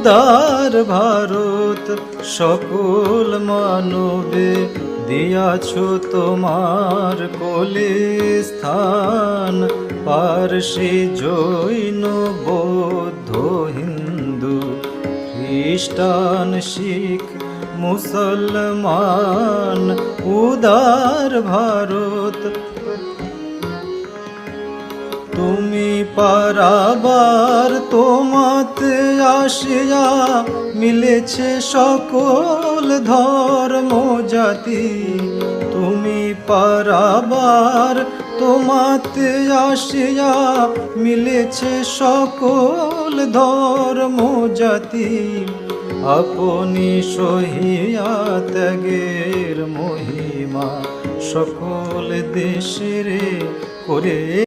উদার ভারত সকল মানবে দিয়াছ তোমার কোলে স্থান। পারসী জৈন বৌদ্ধ হিন্দু খ্রিস্টান শিখ মুসলমান উদার ভারত। তুমি পারাবার তোমাতে আসিয়া মিলেছে সকল ধর্ম জাতি। তুমি পারাবার তোমাতে আসিয়া মিলেছে সকল ধর্ম জাতি। আপনি সহিয়া ত্যাগের মহিমা সকল দেশের করে